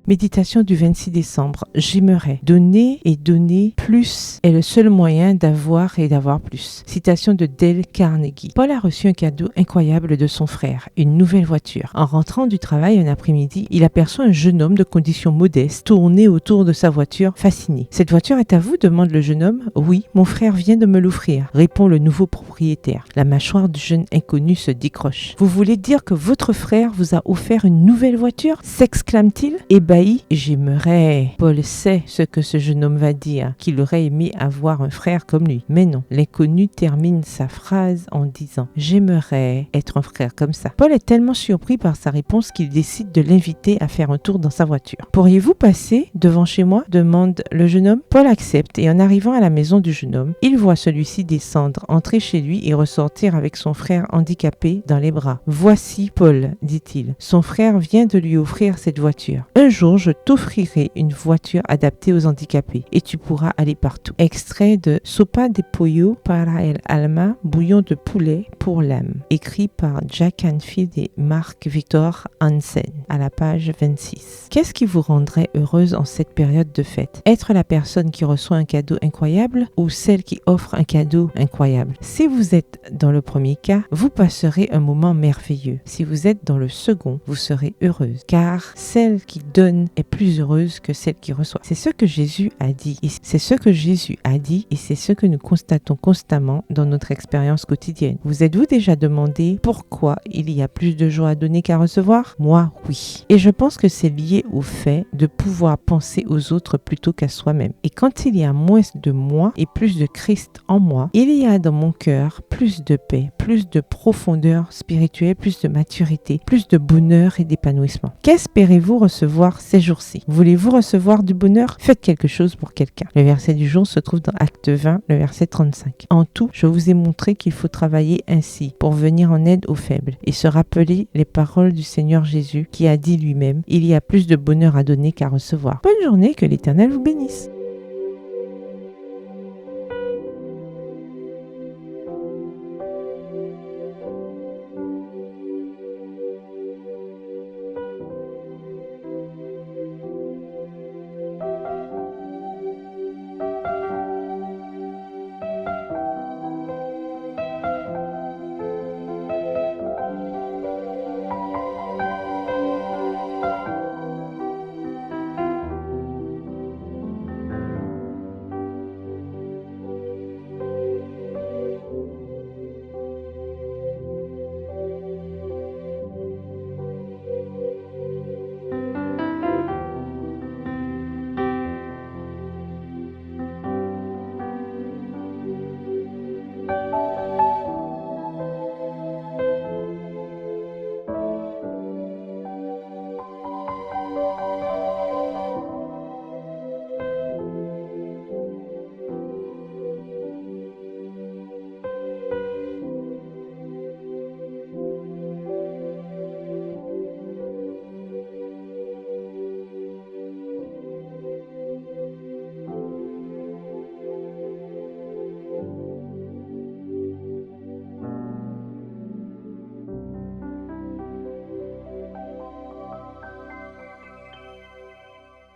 Méditation du 26 décembre. J'aimerais donner et donner plus est le seul moyen d'avoir et d'avoir plus. Citation de Dale Carnegie. Paul a reçu un cadeau incroyable de son frère, une nouvelle voiture. En rentrant du travail un après-midi, il aperçoit un jeune homme de condition modeste tourner autour de sa voiture, fasciné. Cette voiture est à vous, demande le jeune homme. Oui, mon frère vient de me l'offrir, répond le nouveau propriétaire. La mâchoire du jeune inconnu se décroche. Vous voulez dire que votre frère vous a offert une nouvelle voiture? S'exclame-t-il, ébahi. J'aimerais. Paul sait ce que ce jeune homme va dire, qu'il aurait aimé avoir un frère comme lui. Mais non, l'inconnu termine sa phrase en disant « J'aimerais être un frère comme ça ». Paul est tellement surpris par sa réponse qu'il décide de l'inviter à faire un tour dans sa voiture. « Pourriez-vous passer devant chez moi ?» demande le jeune homme. Paul accepte et en arrivant à la maison du jeune homme, il voit celui-ci descendre, entrer chez lui et ressortir avec son frère handicapé dans les bras. « Voici Paul, dit-il. Son frère vient de lui offrir cette voiture. Un jour, je t'offrirai une voiture adaptée aux handicapés et tu pourras aller partout. » Extrait de Sopa de pollo para el alma, bouillon de poulet pour l'âme, écrit par Jack Canfield et Mark Victor Hansen, à la page 26. Qu'est-ce qui vous rendrait heureuse en cette période de fête? Être la personne qui reçoit un cadeau incroyable ou celle qui offre un cadeau incroyable? Si vous êtes dans le premier cas, vous passerez un moment merveilleux. Si vous êtes dans le second, vous serez heureuse, car celle qui donne est plus heureuse que celle qui reçoit. C'est ce que Jésus a dit. Et c'est ce que Jésus a dit et c'est ce que nous constatons constamment dans notre expérience quotidienne. Vous êtes-vous déjà demandé pourquoi il y a plus de joie à donner qu'à recevoir? Moi, oui. Et je pense que c'est lié au fait de pouvoir penser aux autres plutôt qu'à soi-même. Et quand il y a moins de moi et plus de Christ en moi, il y a dans mon cœur plus de paix, plus de profondeur spirituelle, plus de maturité, plus de bonheur et d'épanouissement. Qu'espérez-vous recevoir ces jours-ci? Voulez-vous recevoir du bonheur? Faites quelque chose pour quelqu'un. Le verset du jour se trouve dans Acte 20, le verset 35. En tout, je vous ai montré qu'il faut travailler ainsi pour venir en aide aux faibles et se rappeler les paroles du Seigneur Jésus qui a dit lui-même: il y a plus de bonheur à donner qu'à recevoir. Bonne journée, que l'Éternel vous bénisse.